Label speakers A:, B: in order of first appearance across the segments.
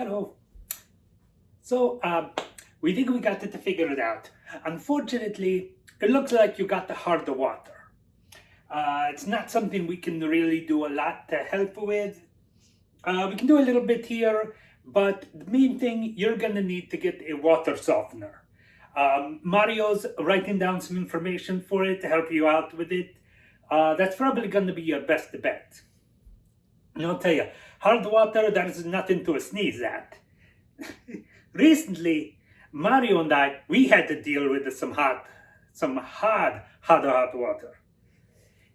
A: Hello. So, we think we got it to figure it out. Unfortunately, it looks like you got the hard water. It's not something we can really do a lot to help with. We can do a little bit here, but the main thing, you're gonna need to get a water softener. Mario's writing down some information for it to help you out with it. That's probably gonna be your best bet. And I'll tell you, hard water, that is nothing to sneeze at. Recently, Mario and I, we had to deal with some hard water.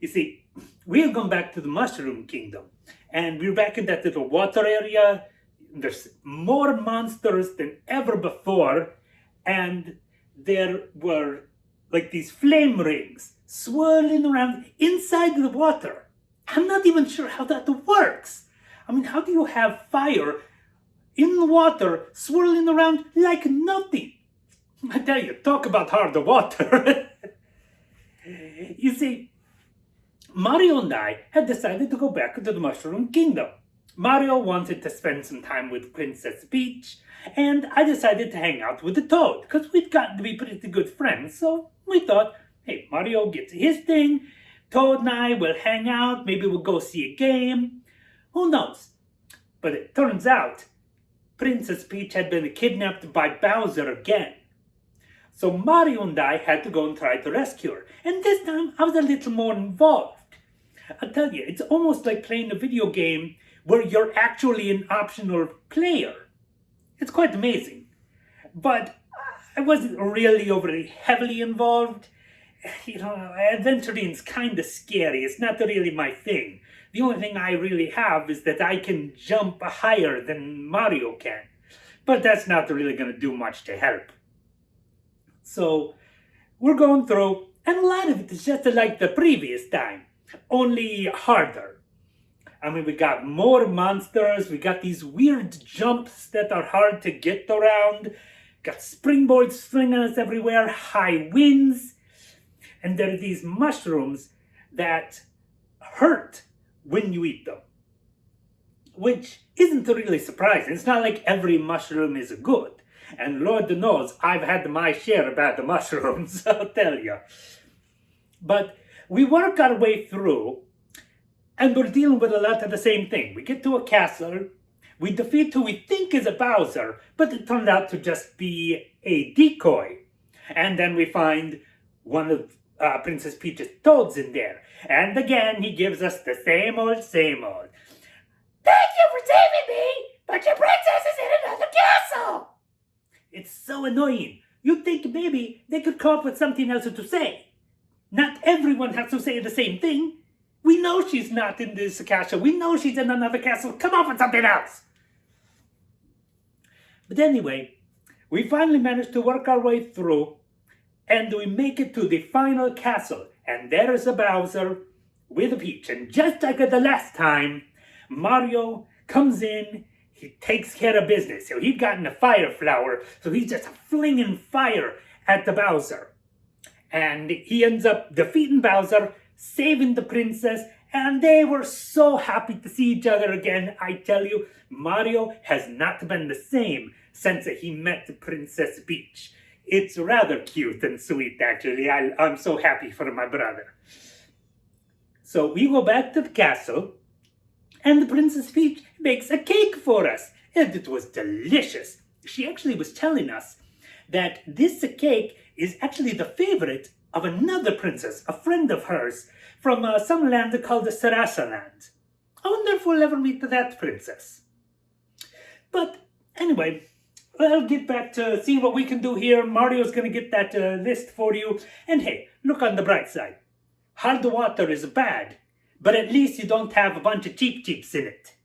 A: You see, we have gone back to the Mushroom Kingdom, and we're back in that little water area. There's more monsters than ever before, and there were like these flame rings swirling around inside the water. I'm not even sure how that works. I mean, how do you have fire in the water swirling around like nothing? I tell you, talk about hard water. You see, Mario and I had decided to go back to the Mushroom Kingdom. Mario wanted to spend some time with Princess Peach, and I decided to hang out with the Toad, because we'd gotten to be pretty good friends, so we thought, hey, Mario gets his thing, Toad and I will hang out, maybe we'll go see a game, who knows? But it turns out, Princess Peach had been kidnapped by Bowser again. So Mario and I had to go and try to rescue her, and this time I was a little more involved. I tell you, it's almost like playing a video game where you're actually an optional player. It's quite amazing. But I wasn't really overly heavily involved. You know, adventuring's kind of scary. It's not really my thing. The only thing I really have is that I can jump higher than Mario can. But that's not really going to do much to help. So, we're going through, and a lot of it is just like the previous time. Only harder. I mean, we got more monsters, we got these weird jumps that are hard to get around, got springboards swinging us everywhere, high winds, and there are these mushrooms that hurt when you eat them. Which isn't really surprising. It's not like every mushroom is good. And Lord knows, I've had my share of bad mushrooms, I'll tell you. But we work our way through, and we're dealing with a lot of the same thing. We get to a castle, we defeat who we think is a Bowser, but it turned out to just be a decoy. And then we find one of Princess Peach's toads in there. And again, he gives us the same old, same old. Thank you for saving me, but your princess is in another castle! It's so annoying. You'd think maybe they could come up with something else to say. Not everyone has to say the same thing. We know she's not in this castle. We know she's in another castle. Come up with something else. But anyway, we finally managed to work our way through, and we make it to the final castle. And there is a Bowser with a Peach. And just like the last time, Mario comes in. He takes care of business. So he'd gotten a fire flower, so he's just flinging fire at the Bowser. And he ends up defeating Bowser, saving the princess, and they were so happy to see each other again. I tell you, Mario has not been the same since he met Princess Peach. It's rather cute and sweet, actually. I'm so happy for my brother. So we go back to the castle, and the Princess Peach makes a cake for us. And it was delicious. She actually was telling us that this cake is actually the favorite of another princess, a friend of hers, from some land called the Sarasa land. I wonder if we'll ever meet that princess. But anyway, I'll get back to see what we can do here. Mario's going to get that list for you. And hey, look on the bright side. Hard water is bad, but at least you don't have a bunch of cheap cheeps in it.